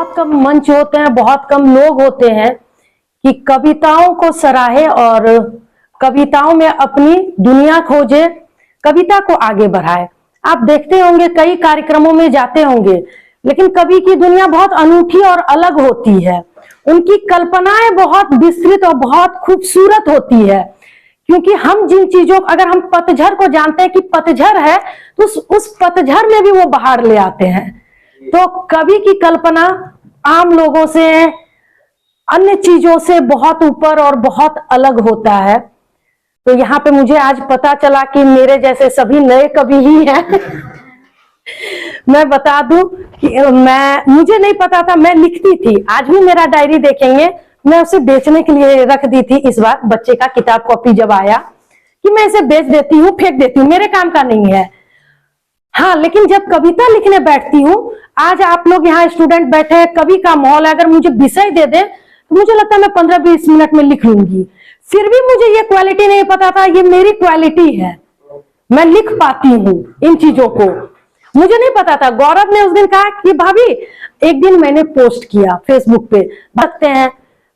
बहुत कम मंच होते हैं, बहुत कम लोग होते हैं कि कविताओं को सराहे और कविताओं में अपनी दुनिया खोजे, कविता को आगे बढ़ाए। आप देखते होंगे, कई कार्यक्रमों में जाते होंगे, लेकिन कवि की दुनिया बहुत अनूठी और अलग होती है। उनकी कल्पनाएं बहुत विस्तृत और बहुत खूबसूरत होती है, क्योंकि हम जिन चीजों, अगर हम पतझड़ को जानते हैं कि पतझड़ है, तो उस पतझड़ में भी वो बाहर ले आते हैं। तो कवि की कल्पना आम लोगों से, अन्य चीजों से बहुत ऊपर और बहुत अलग होता है। तो यहाँ पे मुझे आज पता चला कि मेरे जैसे सभी नए कवि ही हैं। मैं बता दूं कि मुझे नहीं पता था, मैं लिखती थी। आज भी मेरा डायरी देखेंगे, मैं उसे बेचने के लिए रख दी थी। इस बार बच्चे का किताब कॉपी जब आया कि मैं इसे बेच देती हूँ, फेंक देती हूँ, मेरे काम का नहीं है। हाँ, लेकिन जब कविता लिखने बैठती हूँ, आज आप लोग यहाँ स्टूडेंट बैठे हैं, कवि का माहौल है, अगर मुझे विषय दे दे तो मुझे लगता है मैं 15-20 मिनट में लिख लूंगी। फिर भी मुझे ये क्वालिटी नहीं पता था, ये मेरी क्वालिटी है, मैं लिख पाती हूँ इन चीजों को। मुझे नहीं पता था। गौरव ने उस दिन कहा कि भाभी, एक दिन मैंने पोस्ट किया फेसबुक पे, भगते हैं,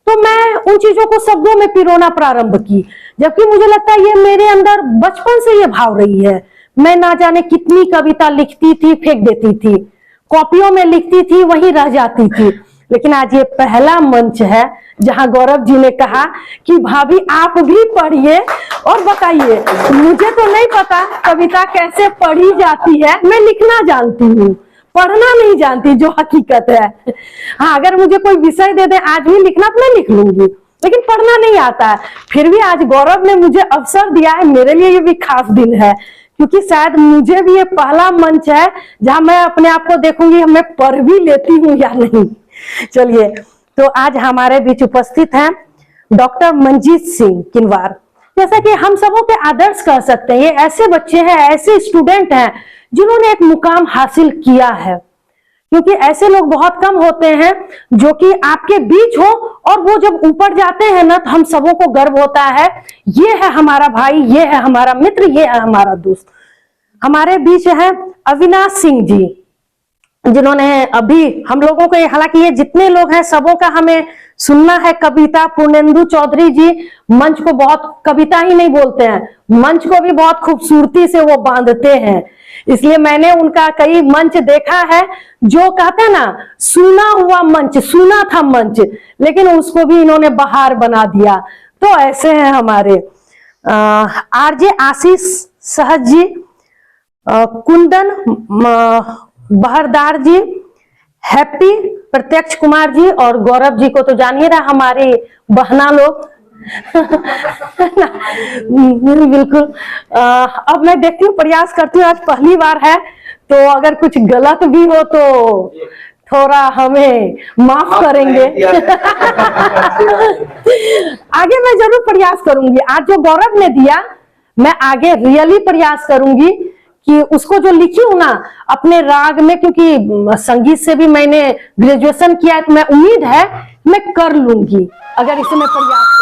तो मैं उन चीजों को शब्दों में पिरोना प्रारंभ की, जबकि मुझे लगता है ये मेरे अंदर बचपन से ये भाव रही है। मैं ना जाने कितनी कविता लिखती थी, फेंक देती थी, कॉपियों में लिखती थी, वहीं रह जाती थी। लेकिन आज ये पहला मंच है जहां गौरव जी ने कहा कि भाभी आप भी पढ़िए और बताइए। मुझे तो नहीं पता कविता कैसे पढ़ी जाती है, मैं लिखना जानती हूँ, पढ़ना नहीं जानती, जो हकीकत है। हाँ, अगर मुझे कोई विषय दे दे आज भी लिखना, तो मैं लिख लूंगी, लेकिन पढ़ना नहीं आता है। फिर भी आज गौरव ने मुझे अवसर दिया है, मेरे लिए ये भी खास दिन है, क्योंकि शायद मुझे भी ये पहला मंच है जहां मैं अपने आप को देखूंगी मैं पढ़ भी लेती हूँ या नहीं। चलिए, तो आज हमारे बीच उपस्थित हैं डॉक्टर मंजीत सिंह किनवार। जैसा कि हम सबों के आदर्श कह सकते हैं, ये ऐसे बच्चे हैं, ऐसे स्टूडेंट हैं जिन्होंने एक मुकाम हासिल किया है, क्योंकि ऐसे लोग बहुत कम होते हैं जो कि आपके बीच हो और वो जब ऊपर जाते हैं ना, तो हम सबों को गर्व होता है, ये है हमारा भाई, ये है हमारा मित्र, ये है हमारा दोस्त। हमारे बीच है अविनाश सिंह जी, जिन्होंने अभी हम लोगों को, हालांकि ये जितने लोग हैं सबों का हमें सुनना है कविता। पूर्णेंदु चौधरी जी मंच को बहुत, कविता ही नहीं बोलते हैं, मंच को भी बहुत खूबसूरती से वो बांधते हैं, इसलिए मैंने उनका कई मंच देखा है। जो कहते हैं ना, सुना हुआ मंच, सुना था मंच, लेकिन उसको भी इन्होंने बहार बना दिया। तो ऐसे हैं हमारे आरजे आशीष सहज जी, कुंदन बहरदार जी, हैप्पी प्रत्यक्ष कुमार जी और गौरव जी को तो जानिए रहा, हमारे बहना लोग। बिल्कुल। अब मैं देखती हूँ, प्रयास करती हूँ, आज पहली बार है, तो अगर कुछ गलत भी हो तो थोड़ा हमें माफ करेंगे। आगे मैं जरूर प्रयास करूंगी। आज जो गौरव ने दिया, मैं आगे रियली प्रयास करूंगी कि उसको जो लिखी हूं ना अपने राग में, क्योंकि संगीत से भी मैंने ग्रेजुएशन किया है, तो मैं उम्मीद है मैं कर लूंगी अगर इसे मैं प्रयास